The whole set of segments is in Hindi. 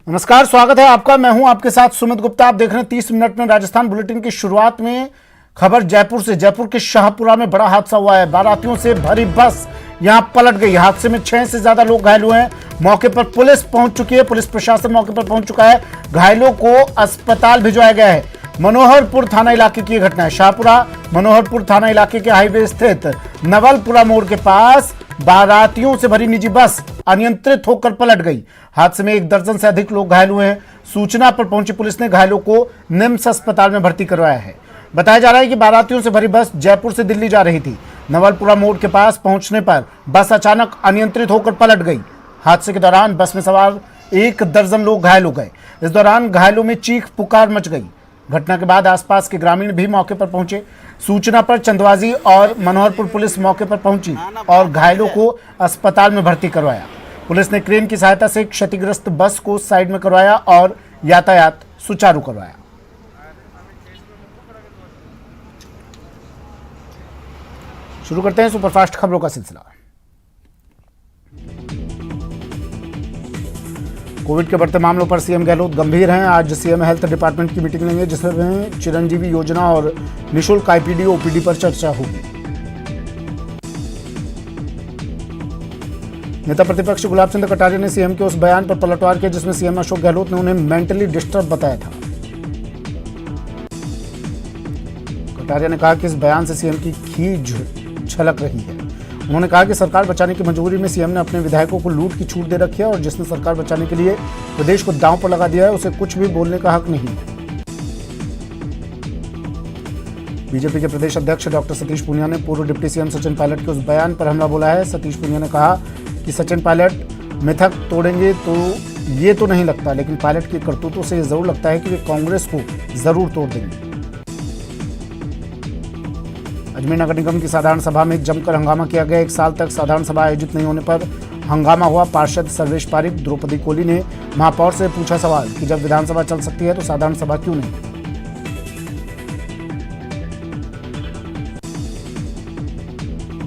नमस्कार, स्वागत है आपका। मैं हूं आपके साथ सुमित गुप्ता। आप देख रहे हैं 30 मिनट में राजस्थान बुलेटिन की शुरुआत में खबर जयपुर से। जयपुर के शाहपुरा में बड़ा हादसा हुआ है। बारातियों से भरी बस यहां पलट गई। हादसे में 6 से ज्यादा लोग घायल हुए हैं। मौके पर पुलिस पहुंच चुकी है। पुलिस प्रशासन मौके पर पहुंच चुका है। घायलों को अस्पताल भिजवाया गया है। मनोहरपुर थाना इलाके की घटना है। शाहपुरा मनोहरपुर थाना इलाके के हाईवे स्थित नवलपुरा मोड़ के पास बारातियों से भरी निजी बस अनियंत्रित होकर पलट गई। हादसे में 1 दर्जन से अधिक लोग घायल हुए हैं। सूचना पर पहुंची पुलिस ने घायलों को निम्स अस्पताल में भर्ती करवाया है। बताया जा रहा है कि बारातियों से भरी बस जयपुर से दिल्ली जा रही थी। नवलपुरा मोड़ के पास पहुंचने पर बस अचानक अनियंत्रित होकर पलट गई। हादसे के दौरान बस में सवार 1 दर्जन लोग घायल हो गए। इस दौरान घायलों में चीख पुकार मच गई। घटना के बाद आसपास के ग्रामीण भी मौके पर पहुंचे। सूचना पर चंदवाजी और मनोहरपुर पुलिस मौके पर पहुंची और घायलों को अस्पताल में भर्ती करवाया। पुलिस ने क्रेन की सहायता से क्षतिग्रस्त बस को साइड में करवाया और यातायात सुचारू करवाया। शुरू करते हैं सुपरफास्ट खबरों का सिलसिला। कोविड के बढ़ते मामलों पर सीएम गहलोत गंभीर हैं। आज सीएम हेल्थ डिपार्टमेंट की मीटिंग लेंगे, जिसमें चिरंजीवी योजना और निःशुल्क आईपीडी ओपीडी पर चर्चा होगी। नेता प्रतिपक्ष गुलाब चंद कटारिया ने सीएम के उस बयान पर पलटवार किया जिसमें सीएम अशोक गहलोत ने उन्हें मेंटली डिस्टर्ब बताया था। कटारिया ने कहा कि इस बयान से सीएम की खींच छलक रही है। उन्होंने कहा कि सरकार बचाने की मजबूरी में सीएम ने अपने विधायकों को लूट की छूट दे रखी है और जिसने सरकार बचाने के लिए प्रदेश को दांव पर लगा दिया है उसे कुछ भी बोलने का हक नहीं है। बीजेपी के प्रदेश अध्यक्ष डॉक्टर सतीश पूनिया ने पूर्व डिप्टी सीएम सचिन पायलट के उस बयान पर हमला बोला है। सतीश पूनिया ने कहा कि सचिन पायलट मिथक तोड़ेंगे तो ये तो नहीं लगता, लेकिन पायलट की करतूतों से ये जरूर लगता है कि वे कांग्रेस को जरूर तोड़ देंगे। अजमेर नगर निगम की साधारण सभा में जमकर हंगामा किया गया। 1 साल तक साधारण सभा आयोजित नहीं होने पर हंगामा हुआ। पार्षद सर्वेश पारिक द्रौपदी कोली ने महापौर से पूछा सवाल कि जब विधानसभा चल सकती है तो साधारण सभा क्यों नहीं।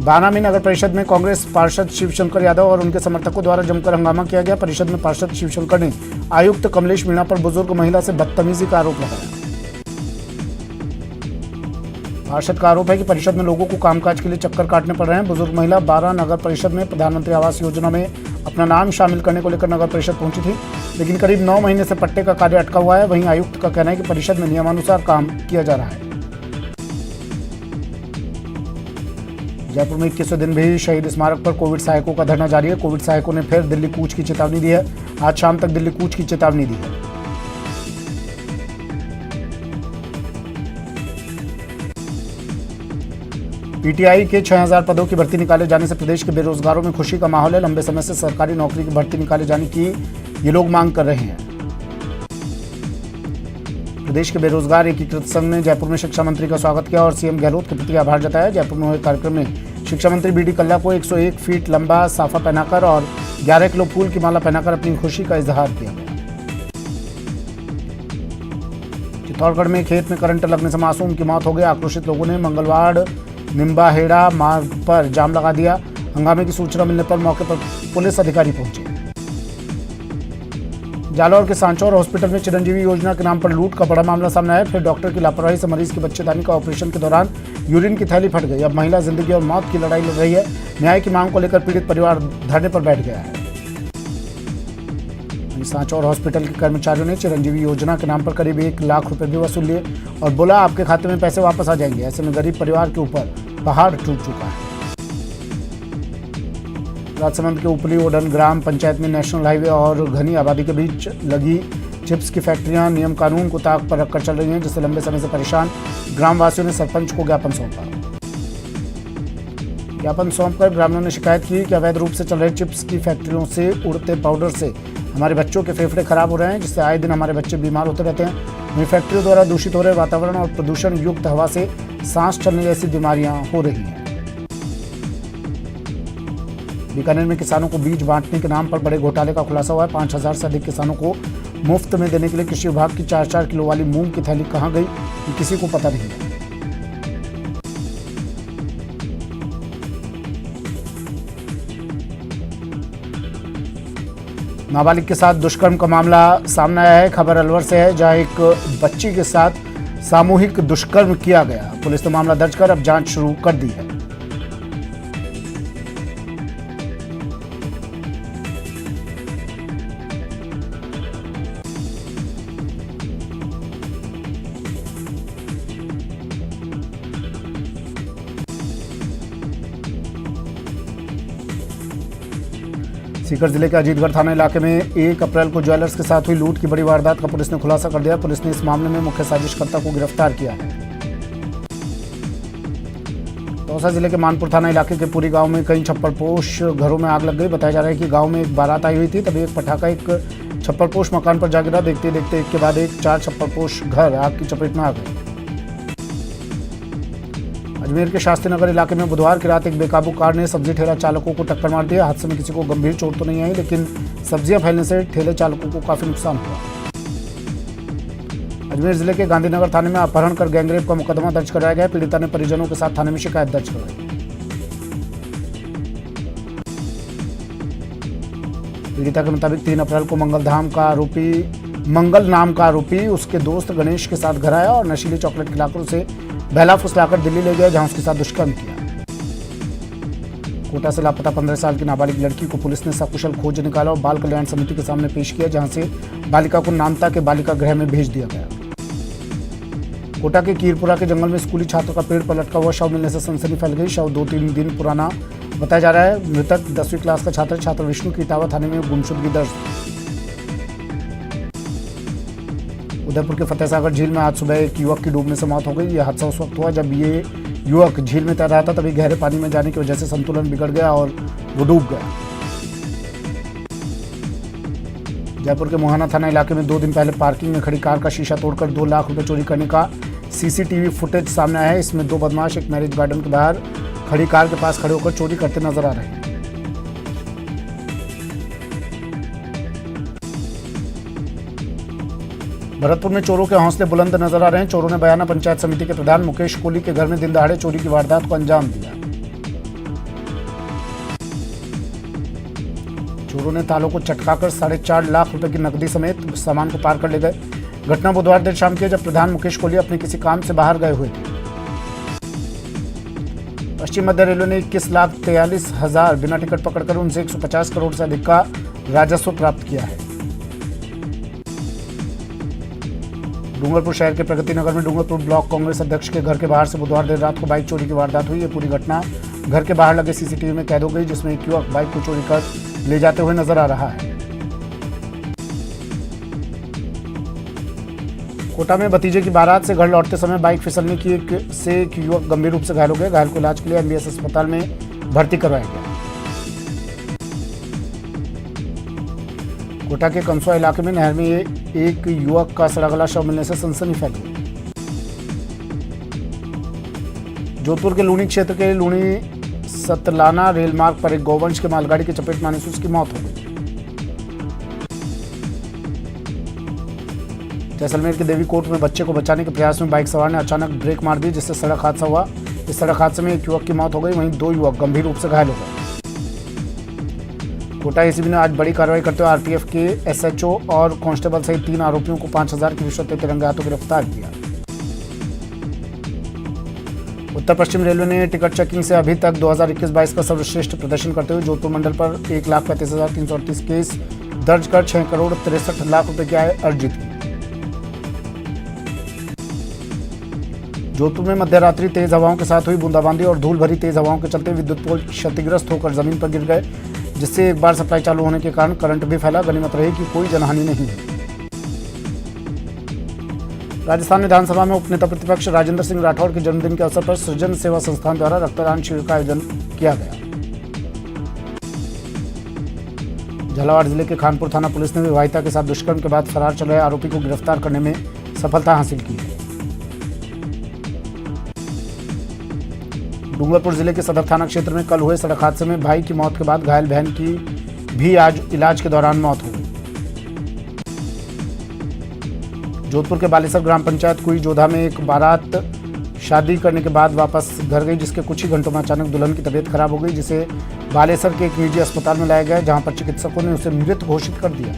बाना में नगर परिषद में कांग्रेस पार्षद शिवशंकर यादव और उनके समर्थकों द्वारा जमकर हंगामा किया गया। परिषद में पार्षद शिवशंकर ने आयुक्त कमलेश मीणा पर बुजुर्ग महिला से बदतमीजी का आरोप लगाया। पार्षद का आरोप है कि परिषद में लोगों को कामकाज के लिए चक्कर काटने पड़ रहे हैं। बुजुर्ग महिला 12 नगर परिषद में प्रधानमंत्री आवास योजना में अपना नाम शामिल करने को लेकर नगर परिषद पहुंची थी, लेकिन करीब 9 महीने से पट्टे का कार्य अटका हुआ है। वहीं आयुक्त का कहना है कि परिषद में नियमानुसार काम किया जा रहा है। जयपुर में 21वें दिन भी शहीद स्मारक पर कोविड सहायकों का धरना जारी है। कोविड सहायकों ने फिर दिल्ली कूच की चेतावनी दी है। आज शाम तक दिल्ली कूच की चेतावनी दी है। पीटीआई के 6000 पदों की भर्ती निकाले जाने से प्रदेश के बेरोजगारों में खुशी का माहौल है। लंबे समय से सरकारी नौकरी की भर्ती निकाले जाने की ये लोग मांग कर रहे हैं। प्रदेश के बेरोजगार एकीकृत संघ ने जयपुर में शिक्षा मंत्री का स्वागत किया और सीएम गहलोत के प्रति आभार जताया। जयपुर में हुए कार्यक्रम में शिक्षा मंत्री बीडी कल्ला को 101 फीट लंबा साफा पहनाकर और 11 किलो फूल की माला पहनाकर अपनी खुशी का इजहार किया गया। चित्तौड़गढ़ में खेत में करंट लगने से मासूम की मौत हो गई। आक्रोशित लोगों ने मंगलवार निम्बाहेड़ा मार्ग पर जाम लगा दिया। हंगामे की सूचना मिलने पर मौके पर पुलिस अधिकारी पहुंचे। जालौर के सांचौर हॉस्पिटल में चिरंजीवी योजना के नाम पर लूट का बड़ा मामला सामने आया। फिर डॉक्टर की लापरवाही से मरीज की बच्चेदानी का ऑपरेशन के दौरान यूरिन की थैली फट गई। अब महिला जिंदगी और मौत की लड़ाई लड़ रही है। न्याय की मांग को लेकर पीड़ित परिवार धरने पर बैठ गया है। सांचौर हॉस्पिटल के कर्मचारियों ने चिरंजीवी योजना के नाम पर करीब 1 लाख रुपए भी वसूल लिए और बोला आपके खाते में पैसे वापस आ जाएंगे। ऐसे में गरीब परिवार के ऊपर पहाड़ टूट चुका है। राजसमंद के उपली ओडन ग्राम पंचायत में नेशनल हाईवे और घनी आबादी के बीच लगी चिप्स की फैक्ट्रियां नियम कानून को ताक पर रखकर चल रही हैं, जिससे लंबे समय से परेशान ग्रामवासियों ने सरपंच को ज्ञापन सौंपा। ज्ञापन सौंपकर ग्रामीणों ने शिकायत की कि अवैध रूप से चल रहे चिप्स की फैक्ट्रियों से उड़ते पाउडर से हमारे बच्चों के फेफड़े खराब हो रहे हैं, जिससे आए दिन हमारे बच्चे बीमार होते रहते हैं। वहीं फैक्ट्रियों द्वारा दूषित हो रहे वातावरण और प्रदूषण युक्त हवा से सांस चलने जैसी बीमारियां हो रही हैं। बीकानेर में किसानों को बीज बांटने के नाम पर बड़े घोटाले का खुलासा हुआ है। 5000 से अधिक किसानों को मुफ्त में देने के लिए कृषि विभाग की 4-4 किलो वाली मूंग की थैली कहां गई, ये किसी को पता नहीं है। नाबालिग के साथ दुष्कर्म का मामला सामने आया है। खबर अलवर से है, जहां एक बच्ची के साथ सामूहिक दुष्कर्म किया गया। पुलिस ने मामला दर्ज कर अब जांच शुरू कर दी है। सीकर जिले के अजीतगढ़ थाना इलाके में 1 अप्रैल को ज्वेलर्स के साथ हुई लूट की बड़ी वारदात का पुलिस ने खुलासा कर दिया। पुलिस ने इस मामले में मुख्य साजिशकर्ता को गिरफ्तार किया है। दौसा जिले के मानपुर थाना इलाके के पूरी गांव में कई छप्परपोश घरों में आग लग गई। बताया जा रहा है कि गांव में एक बारात आई हुई थी, तभी एक पटाखा एक छप्परपोश मकान पर जा गिरा। देखते देखते एक के बाद एक 4 छप्परपोश घर आग की चपेट में आ गए। अजमेर के शास्त्री नगर इलाके में बुधवार की रात एक बेकाबू कार ने सब्जी ठेला चालकों को टक्कर मार दिया। हादसे में किसी को गंभीर चोट तो नहीं आई, लेकिन सब्जियां फैलने से ठेले चालकों को काफी नुकसान हुआ। अजमेर जिले के गांधीनगर थाने में अपहरण कर गैंगरेप का मुकदमा दर्ज कराया गया। पीड़िता ने परिजनों के साथ थाने में शिकायत दर्ज करवाई। पीड़िता के मुताबिक 3 अप्रैल को मंगल नाम का आरोपी उसके दोस्त गणेश के साथ घर आया और नशीली चॉकलेट खिलाकर उसे बहला फुसलाकर दिल्ली ले गया, जहां उसके साथ दुष्कर्म किया। कोटा से लापता 15 साल की नाबालिग लड़की को पुलिस ने सकुशल खोज निकाला और बाल कल्याण समिति के सामने पेश किया, जहां से बालिका को नामता के बालिका गृह में भेज दिया गया। कोटा के कीरपुरा के जंगल में स्कूली छात्र का पेड़ पर लटका हुआ शव मिलने से सनसनी फैल गई। शव 2-3 दिन पुराना बताया जा रहा है। मृतक 10वीं क्लास का छात्र विष्णु की इटावा थाने में गुमशुदगी दर्ज। उदयपुर के फतेहसागर झील में आज सुबह एक युवक की डूबने से मौत हो गई। यह हादसा उस वक्त हुआ जब ये युवक झील में तैर रहा था, तभी गहरे पानी में जाने की वजह से संतुलन बिगड़ गया और वो डूब गया। जयपुर के मोहाना थाना इलाके में 2 दिन पहले पार्किंग में खड़ी कार का शीशा तोड़कर 2 लाख रुपए चोरी करने का सीसीटीवी फुटेज सामने आया है। इसमें 2 बदमाश एक मैरिज गार्डन के बाहर खड़ी कार के पास खड़े होकर चोरी करते नजर आ रहे हैं। भरतपुर में चोरों के हौसले बुलंद नजर आ रहे हैं। चोरों ने बयाना पंचायत समिति के प्रधान मुकेश कोहली के घर में दिन दहाड़े चोरी की वारदात को अंजाम दिया। चोरों ने तालों को चटकाकर 4.5 लाख रुपए की नकदी समेत सामान को पार कर ले गए। घटना बुधवार देर शाम की है, जब प्रधान मुकेश कोहली अपने किसी काम से बाहर गए हुए थे। पश्चिम मध्य रेलवे ने 21,43,000 बिना टिकट पकड़कर उनसे 150 करोड़ से अधिक का राजस्व प्राप्त किया है। डूंगरपुर शहर के प्रगति नगर में डूंगरपुर ब्लॉक कांग्रेस अध्यक्ष के घर के बाहर से बुधवार देर रात को बाइक चोरी की वारदात हुई। ये पूरी घटना घर के बाहर लगे सीसीटीवी में कैद हो गई, जिसमें एक युवक बाइक को चोरी कर ले जाते हुए नजर आ रहा है। कोटा में भतीजे की बारात से घर लौटते समय बाइक फिसलने की एक युवक गंभीर रूप से घायल हो गया। घायल को इलाज के लिए एमबीएस अस्पताल में भर्ती करवाया गया। कोटा के कंसुआ इलाके में नहर में एक युवक का सड़ा गला शव मिलने से सनसनी फैल गई। जोधपुर के लूनी क्षेत्र के लूनी सतलाना रेल मार्ग पर एक गौवंश के मालगाड़ी की चपेट में आने से उसकी मौत हो गई। जैसलमेर के देवी कोट में बच्चे को बचाने के प्रयास में बाइक सवार ने अचानक ब्रेक मार दी, जिससे सड़क हादसा हुआ। इस सड़क हादसे में एक युवक की मौत हो गई, वहीं 2 युवक गंभीर रूप से घायल हो गए। कोटा एसीबी ने आज बड़ी कार्रवाई करते हुए आरपीएफ के एसएचओ और कांस्टेबल सहित 3 आरोपियों को 5,000 की रिश्वत लेते रंगे हाथों गिरफ्तार किया। उत्तर पश्चिम रेलवे ने टिकट चेकिंग से अभी तक 2021-22 का सर्वश्रेष्ठ प्रदर्शन करते हुए जोधपुर मंडल पर 1,35,338 केस दर्ज कर 6 करोड़ 63 लाख रुपए की आय अर्जित की। जोधपुर में मध्य रात्रि तेज हवाओं के साथ हुई बूंदाबांदी और धूल भरी तेज हवाओं के चलते विद्युत पोल क्षतिग्रस्त होकर जमीन पर गिर गए, जिससे एक बार सप्लाई चालू होने के कारण करंट भी फैला। गनीमत रही कि कोई जनहानि नहीं हुई। राजस्थान विधानसभा में उपनेता प्रतिपक्ष राजेंद्र सिंह राठौर के जन्मदिन के अवसर पर सृजन सेवा संस्थान द्वारा रक्तदान शिविर का आयोजन किया गया। झालावाड़ जिले के खानपुर थाना पुलिस ने विवाहिता के साथ दुष्कर्म के बाद फरार चल रहे आरोपी को गिरफ्तार करने में सफलता हासिल की है। डूंगरपुर जिले के सदर थाना क्षेत्र में कल हुए सड़क हादसे में भाई की मौत के बाद घायल बहन की भी आज इलाज के दौरान मौत हो गई। जोधपुर के बालेसर ग्राम पंचायत कुई जोधा में एक बारात शादी करने के बाद वापस घर गई, जिसके कुछ ही घंटों में अचानक दुल्हन की तबीयत खराब हो गई, जिसे बालेसर के एक निजी अस्पताल में लाया गया, जहां पर चिकित्सकों ने उसे मृत घोषित कर दिया।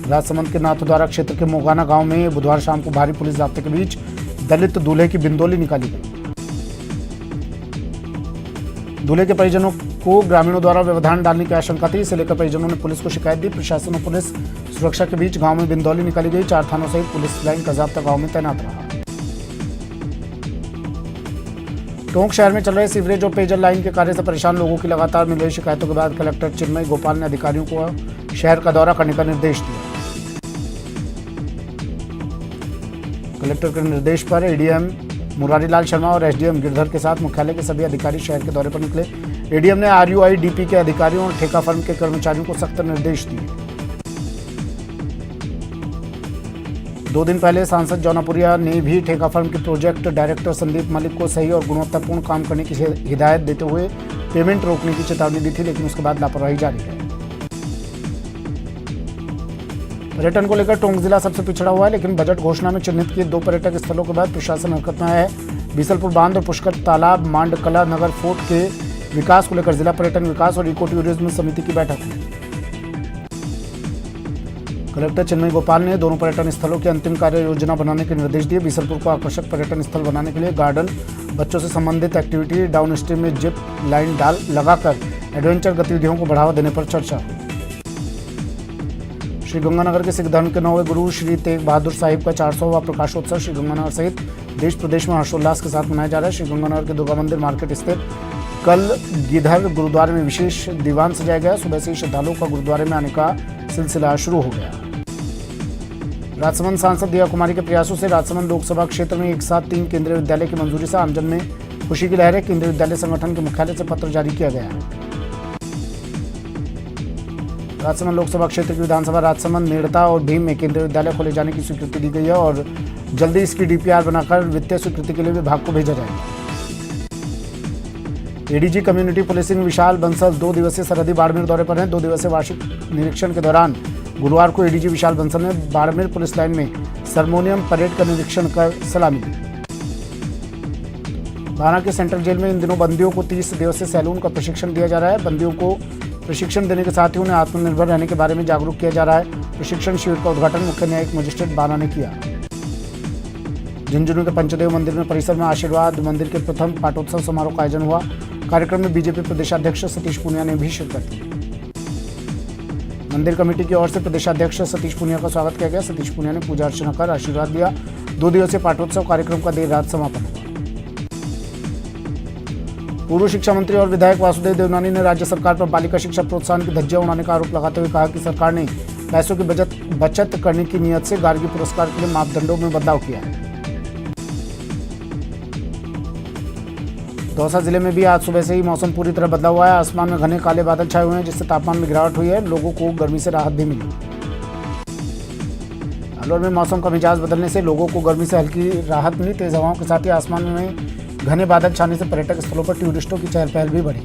राजसमंद के नाथद्वारा क्षेत्र के मोगाना गांव में बुधवार शाम को भारी पुलिस जाब्ते के बीच दलित दूल्हे की बिंदोली निकाली गई। दूल्हे के परिजनों को ग्रामीणों द्वारा व्यवधान डालने की आशंका थी, इसे लेकर परिजनों ने पुलिस को शिकायत दी। प्रशासन और पुलिस सुरक्षा के बीच गांव में बिंदौली निकाली गई। 4 थानों सहित पुलिस लाइन का जाब्ता गांव में तैनात रहा। टोंक शहर में चल रहे सीवरेज और पेयजल लाइन के कार्य से परेशान लोगों की लगातार मिल रही शिकायतों के बाद कलेक्टर चिन्मय गोपाल ने अधिकारियों को शहर का दौरा करने का निर्देश दिया। कलेक्टर के निर्देश पर एडीएम मुरारीलाल शर्मा और एसडीएम गिरधर के साथ मुख्यालय के सभी अधिकारी शहर के दौरे पर निकले। एडीएम ने आरयूआईडीपी के अधिकारियों और ठेका फर्म के कर्मचारियों को सख्त निर्देश दिए। 2 दिन पहले सांसद जौनापुरिया ने भी ठेका फर्म के प्रोजेक्ट डायरेक्टर संदीप मलिक को सही और गुणवत्तापूर्ण काम करने की हिदायत देते हुए पेमेंट रोकने की चेतावनी दी थी, लेकिन उसके बाद लापरवाही जारी है। पर्यटन को लेकर टोंक जिला सबसे पिछड़ा हुआ है, लेकिन बजट घोषणा में चिन्हित किए 2 पर्यटक स्थलों के बाद प्रशासन हरकत में आया है। बीसलपुर बांध और पुष्कर तालाब मांडकला नगर फोर्ट के विकास को लेकर जिला पर्यटन विकास और इको टूरिज्म समिति की बैठक हुई। कलेक्टर चिन्मय गोपाल ने दोनों पर्यटन स्थलों की अंतिम कार्य योजना बनाने के निर्देश दिए। बीसलपुर को आकर्षक पर्यटन स्थल बनाने के लिए गार्डन, बच्चों से संबंधित एक्टिविटी, डाउन स्ट्रीम में जिप लाइन लगाकर एडवेंचर गतिविधियों को बढ़ावा देने पर चर्चा हुई। श्रीगंगानगर के सिख धर्म के 9वें गुरु श्री तेग बहादुर साहिब का 400वां प्रकाशोत्सव श्रीगंगानगर सहित देश प्रदेश में हर्षोल्लास के साथ मनाया जा रहा है। श्रीगंगानगर के दुर्गा मंदिर मार्केट स्थित कल गिधर गुरुद्वारे में विशेष दीवान सजाया गया। सुबह से ही श्रद्धालुओं का गुरुद्वारे में आने का सिलसिला शुरू हो गया। राजसमंद सांसद दिया कुमारी के प्रयासों से राजसमंद लोकसभा क्षेत्र में एक साथ 3 केंद्रीय विद्यालय की मंजूरी से आमजन में खुशी की लहर है। केंद्रीय विद्यालय संगठन के मुख्यालय से पत्र जारी किया गया है। राजसमंद लोकसभा क्षेत्र की विधानसभा राजसमंद, नेड़ता और भीम में केंद्रीय विद्यालय खोले जाने की स्वीकृति दी गई है और जल्दी इसकी डीपीआर बनाकर वित्तीय स्वीकृति के लिए विभाग को भेजा जाएगा। एडीजी कम्युनिटी पुलिसिंग विशाल बंसल 2 दिवसीय सरहदी बाड़मेर दौरे पर हैं। 2 दिवसीय वार्षिक निरीक्षण के दौरान गुरुवार को एडीजी विशाल बंसल ने बाड़मेर पुलिस लाइन में सरमोनियम परेड का निरीक्षण कर सलामी दी। बारा के सेंट्रल जेल में इन दिनों बंदियों को 30 दिवसीय सैलून का प्रशिक्षण दिया जा रहा है। बंदियों को प्रशिक्षण देने के साथ ही उन्हें आत्मनिर्भर रहने के बारे में जागरूक किया जा रहा है। प्रशिक्षण शिविर का उद्घाटन मुख्य न्यायिक मजिस्ट्रेट बारा ने किया। झुंझुनू के पंचदेव मंदिर में परिसर में आशीर्वाद मंदिर के प्रथम पाठोत्सव समारोह का आयोजन हुआ। कार्यक्रम में बीजेपी प्रदेशाध्यक्ष सतीश पूनिया ने भी शिरकत की। मंदिर कमेटी की ओर से प्रदेशाध्यक्ष सतीश पूनिया का स्वागत किया गया। सतीश पूनिया ने पूजा अर्चना कर आशीर्वाद दिया। 2 दिवसीय पाठोत्सव कार्यक्रम का देर रात समापन हुआ। पूर्व शिक्षा मंत्री और विधायक वासुदेव देवनानी ने राज्य सरकार पर बालिका शिक्षा प्रोत्साहन की धज्जियां उड़ाने का आरोप लगाते हुए कहा कि सरकार ने पैसों की बचत करने की नियत से गार्गी पुरस्कार के लिए मापदंडों में बदलाव किया है। दौसा जिले में भी आज सुबह से ही मौसम पूरी तरह बदला हुआ है। आसमान में घने काले बादल छाए हुए हैं, जिससे तापमान में गिरावट हुई है। लोगों को गर्मी से राहत भी मिली। अलवर में मौसम का मिजाज बदलने से लोगों को गर्मी से हल्की राहत मिली। तेज हवाओं के साथ ही आसमान में घने बादल छाने से पर्यटक स्थलों पर टूरिस्टों की चहल पहल भी बढ़ी।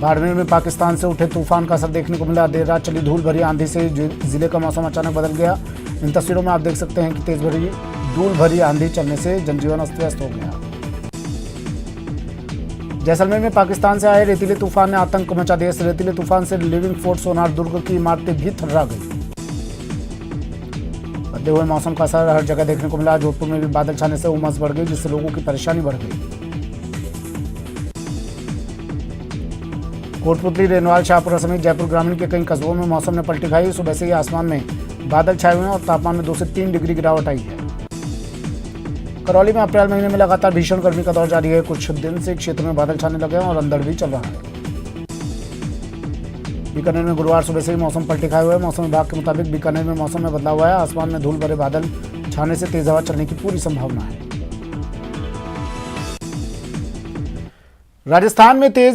बाड़मेर में पाकिस्तान से उठे तूफान का असर देखने को मिला। देर रात चली धूल भरी आंधी से जिले का मौसम अचानक बदल गया। इन तस्वीरों में आप देख सकते हैं कि तेज भरी धूल भरी आंधी चलने से जनजीवन अस्त व्यस्त हो गया। जैसलमेर में पाकिस्तान से आए रेतीले तूफान ने आतंक मचा दिया। इस रेतीले तूफान से लिविंग फोर्ट सोनार दुर्ग की इमारतें भी थर्रा गई। बदले हुए मौसम का असर हर जगह देखने को मिला। जोधपुर में भी बादल छाने से उमस बढ़ गई, जिससे लोगों की परेशानी बढ़ गई। कोटपुतली, रेनवाल, शाहपुरा समेत जयपुर ग्रामीण के कई कस्बों में मौसम ने पलटी खाई। सुबह से ही आसमान में बादल छाए हुए हैं और तापमान में 2 से 3 डिग्री गिरावट आई है। करौली में अप्रैल महीने में लगातार भीषण गर्मी का दौर जारी है। कुछ दिन से क्षेत्र में बादल छाने लगे हैं और अंधड़ भी चल रहा है। बीकानेर में गुरुवार सुबह से ही मौसम पलटी खाए हुए है। मौसम विभाग के मुताबिक बीकानेर में मौसम में बदलाव हुआ है। आसमान में धूल भरे बादल छाने से तेज हवा चलने की पूरी संभावना है। राजस्थान में तेज